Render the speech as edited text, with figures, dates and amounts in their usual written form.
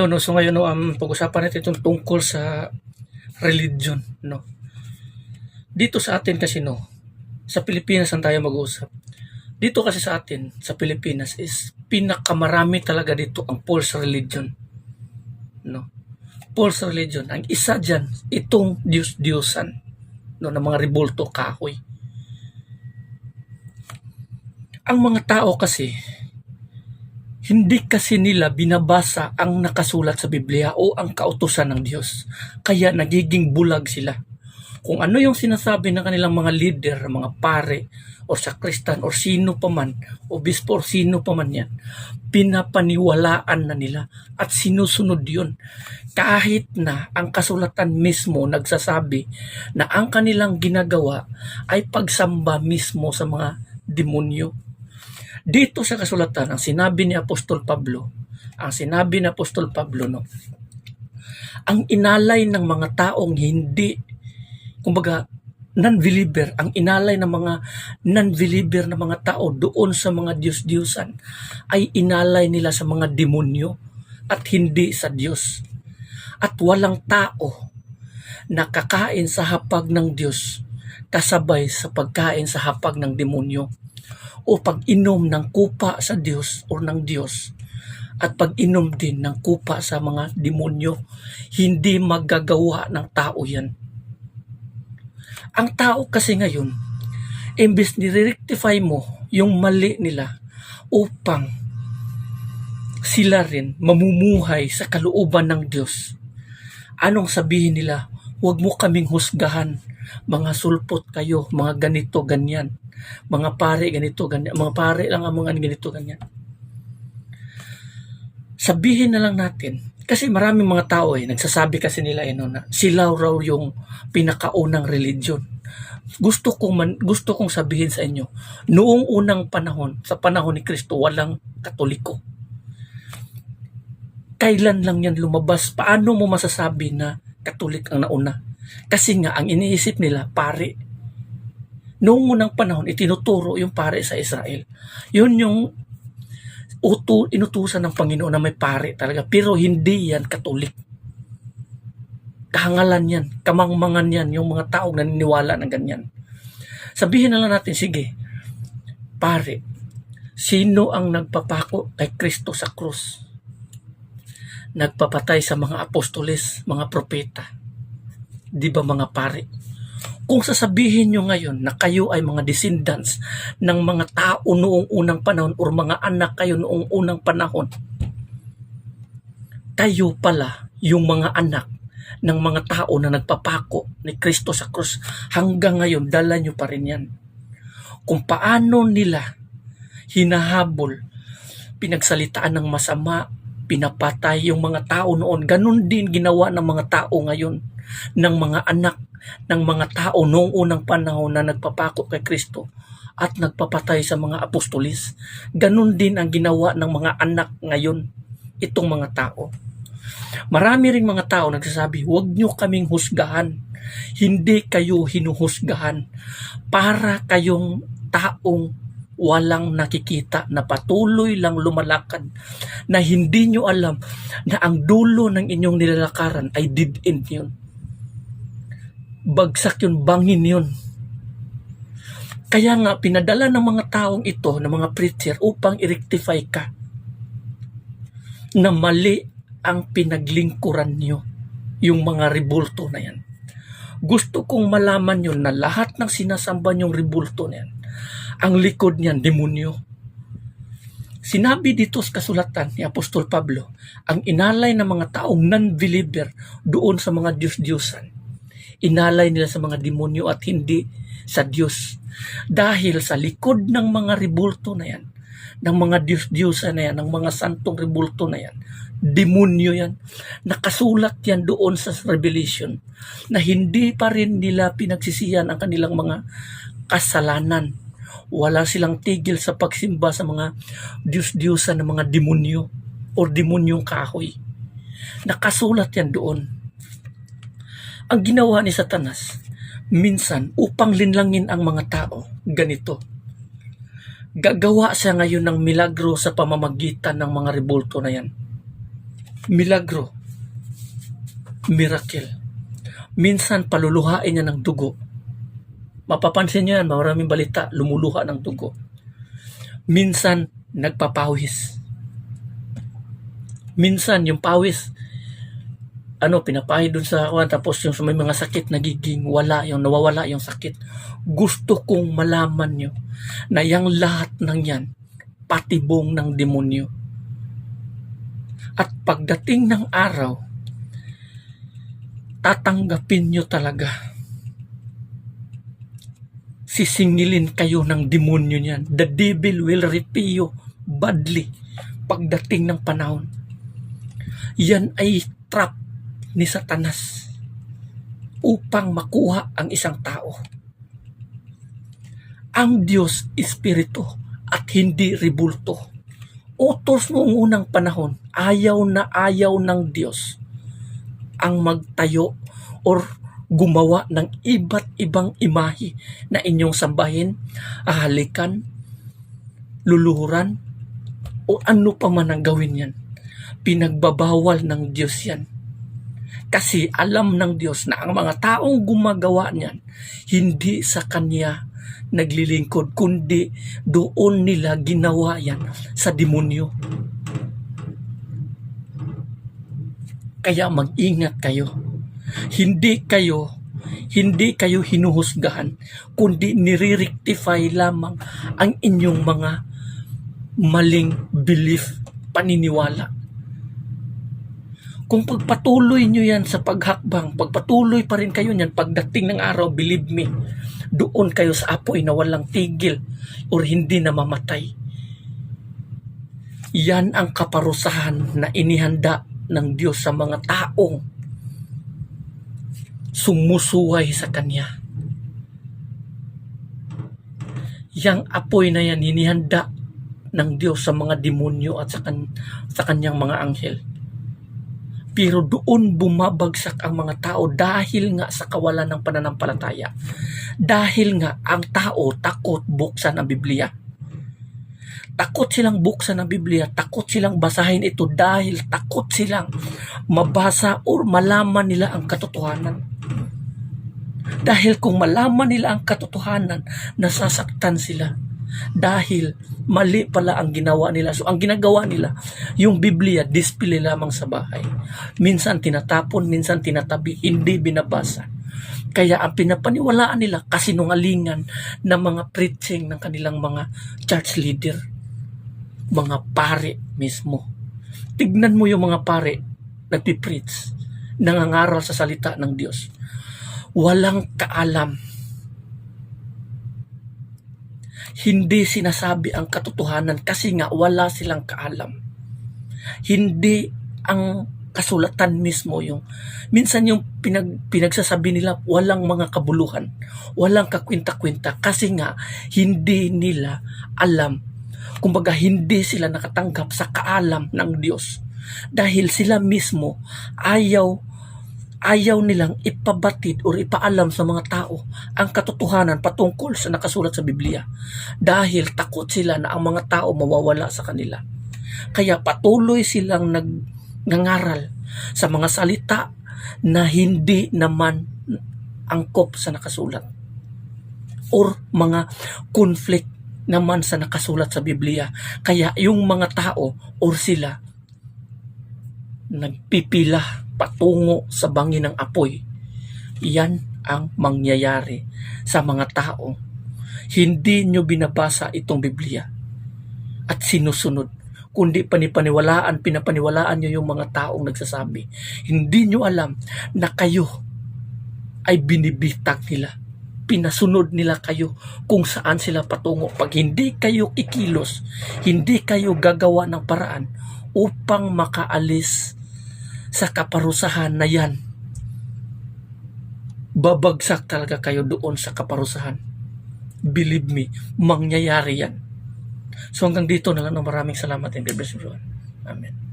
No? So ngayon, no, pag-usapan natin itong tungkol sa religion, no? Dito sa atin kasi, no, sa Pilipinas ang tayo mag-uusap. Dito kasi sa atin, sa Pilipinas, is pinakamarami talaga dito ang false religion, no? False religion. Ang isa dyan, itong Diyos-Diyosan, no, ng mga rebulto, kahoy. Ang mga tao kasi, hindi kasi nila binabasa ang nakasulat sa Biblia o ang kautusan ng Diyos. Kaya nagiging bulag sila. Kung ano yung sinasabi ng kanilang mga leader, mga pare, o sakristan, o sino pa man, obispo, o sino pa man yan, pinapaniwalaan na nila at sinusunod yun. Kahit na ang kasulatan mismo nagsasabi na ang kanilang ginagawa ay pagsamba mismo sa mga demonyo. Dito sa kasulatan, ang sinabi ni Apostol Pablo, no, ang inalay ng mga taong hindi, kumbaga, non-believer, ang inalay ng mga non-believer na mga tao doon sa mga Diyos-Diyosan ay inalay nila sa mga demonyo at hindi sa Diyos. At walang tao na kakain sa hapag ng Diyos kasabay sa pagkain sa hapag ng demonyo, o pag-inom ng kupa sa Diyos o ng Diyos at pag-inom din ng kupa sa mga demonyo. Hindi magagawa ng tao yan. Ang tao kasi ngayon, imbes nire-rectify mo yung mali nila upang sila rin mamumuhay sa kalooban ng Diyos, anong sabihin nila? Huwag mo kaming husgahan, mga sulpot kayo, mga ganito, ganyan. Mga pare, ganito, ganyan. Mga pare lang ang mga ganito, ganyan. Sabihin na lang natin, kasi maraming mga tao nagsasabi kasi nila na sila raw yung pinakaunang religion. Gusto kong sabihin sa inyo, noong unang panahon, sa panahon ni Kristo, walang Katoliko. Kailan lang yan lumabas? Paano mo masasabi na Katolik ang nauna? Kasi nga, ang iniisip nila, pare. Noong unang panahon, itinuturo yung pare sa Israel. Yun yung inutusan ng Panginoon na may pare talaga. Pero hindi yan Katolik. Kahangalan yan, kamangmangan yan, yung mga taong naniniwala ng ganyan. Sabihin na lang natin, sige, pare, sino ang nagpapako kay Kristo sa krus? Nagpapatay sa mga apostoles, mga propeta. Di ba mga pare? Kung sasabihin nyo ngayon na kayo ay mga descendants ng mga tao noong unang panahon o mga anak kayo noong unang panahon, kayo pala yung mga anak ng mga tao na nagpapako ni Kristo sa krus, hanggang ngayon dala nyo pa rin yan. Kung paano nila hinahabol, pinagsalitaan ng masama, pinapatay yung mga tao noon, ganun din ginawa ng mga tao ngayon, ng mga anak ng mga tao noong unang panahon na nagpapako kay Kristo at nagpapatay sa mga apostolis. Ganun din ang ginawa ng mga anak ngayon, itong mga tao. Marami ring mga tao nagsasabi, huwag nyo kaming husgahan. Hindi kayo hinuhusgahan. Para kayong taong walang nakikita na patuloy lang lumalakad, na hindi nyo alam na ang dulo ng inyong nilalakaran ay dead end yun. Bagsak yun, bangin yun. Kaya nga, pinadala ng mga taong ito, ng mga preacher, upang i-rectify ka na mali ang pinaglingkuran nyo, yung mga rebulto na yan. Gusto kong malaman yun na lahat ng sinasamba nyong rebulto na yan, ang likod niyan, demonyo. Sinabi dito sa kasulatan ni Apostol Pablo, ang inalay ng mga taong non-believer doon sa mga Diyos-Diyosan, inalay nila sa mga demonyo at hindi sa Diyos. Dahil sa likod ng mga rebulto na yan, ng mga Diyos-Diyosan na yan, ng mga santong rebulto na yan, demonyo yan. Nakasulat yan doon sa Revelation na hindi pa rin nila pinagsisihan ang kanilang mga kasalanan. Wala silang tigil sa pagsimba sa mga Diyos-Diyosan ng mga demonyo o demonyong kahoy. Nakasulat yan doon. Ang ginawa ni Satanas, minsan upang linlangin ang mga tao, ganito. Gagawa siya ngayon ng milagro sa pamamagitan ng mga rebulto na yan. milagro, miracle. Minsan paluluhain niya ng dugo. Mapapansin niyo yan, maraming balita, lumuluha ng dugo. Minsan nagpapawis. Minsan yung pawis, pinapahid dun sa kawan, tapos yung may mga sakit nagiging nawawala yung sakit. Gusto kong malaman nyo na yung lahat ng yan, patibong ng demonyo. At pagdating ng araw, tatanggapin nyo talaga. Sisingilin kayo ng demonyo niyan. The devil will repay you badly pagdating ng panahon. Yan ay trap ni Satanas upang makuha ang isang tao. Ang Diyos Espiritu at hindi rebulto. Utos noong unang panahon, ayaw ng Diyos ang magtayo or gumawa ng iba't ibang imahe na inyong sambahin, ahalikan, luluhuran, o ano pa man ang gawin yan. Pinagbabawal ng Diyos yan. Kasi alam ng Diyos na ang mga taong gumagawa niyan, hindi sa Kanya naglilingkod, kundi doon nila ginawa yan sa demonyo. Kaya mag-ingat kayo. Hindi kayo hinuhusgahan, kundi nire-rectify lamang ang inyong mga maling belief, paniniwala. Kung pagpatuloy nyo yan sa paghakbang, pagpatuloy pa rin kayo niyan, pagdating ng araw, believe me, doon kayo sa apoy na walang tigil or hindi na mamatay. Yan ang kaparusahan na inihanda ng Diyos sa mga taong sumusuway sa Kanya. Yang apoy na yan, hinihanda ng Diyos sa mga demonyo at sa Kanyang mga anghel. Pero doon bumabagsak ang mga tao dahil nga sa kawalan ng pananampalataya. Dahil nga ang tao takot buksan ang Biblia. Takot silang buksan ang Biblia, takot silang basahin ito dahil takot silang mabasa o malaman nila ang katotohanan. Dahil kung malaman nila ang katotohanan, nasasaktan sila. Dahil mali pala ang ginawa nila. So ang ginagawa nila, yung Biblia, display lamang sa bahay. Minsan tinatapon, minsan tinatabi, hindi binabasa. Kaya ang pinapaniwalaan nila, kasinungalingan ng mga preaching ng kanilang mga church leader, mga pare mismo. Tignan mo yung mga pare nagpipreach, nangangaral sa salita ng Diyos. Walang kaalam. Hindi sinasabi ang katotohanan kasi nga wala silang kaalam. Hindi ang kasulatan mismo yung minsan yung pinagsasabi nila walang mga kabuluhan, walang kakwenta-kwenta kasi nga hindi nila alam. Kumbaga hindi sila nakatanggap sa kaalam ng Diyos dahil sila mismo ayaw nilang ipabatid o ipaalam sa mga tao ang katotohanan patungkol sa nakasulat sa Biblia dahil takot sila na ang mga tao mawawala sa kanila. Kaya patuloy silang nagngangaral sa mga salita na hindi naman angkop sa nakasulat or mga conflict naman sa nakasulat sa Biblia. Kaya yung mga tao or sila nagpipila patungo sa bangin ng apoy. Yan ang mangyayari sa mga tao. Hindi nyo binabasa itong Biblia at sinusunod, kundi pinapaniwalaan nyo yung mga taong nagsasabi. Hindi nyo alam na kayo ay binibitag nila. Pinasunod nila kayo kung saan sila patungo. Pag hindi kayo kikilos, hindi kayo gagawa ng paraan upang makaalis sa kaparusahan na yan, babagsak talaga kayo doon sa kaparusahan. Believe me, mangyayari yan. So hanggang dito na lang, maraming salamat and God bless you. Amen.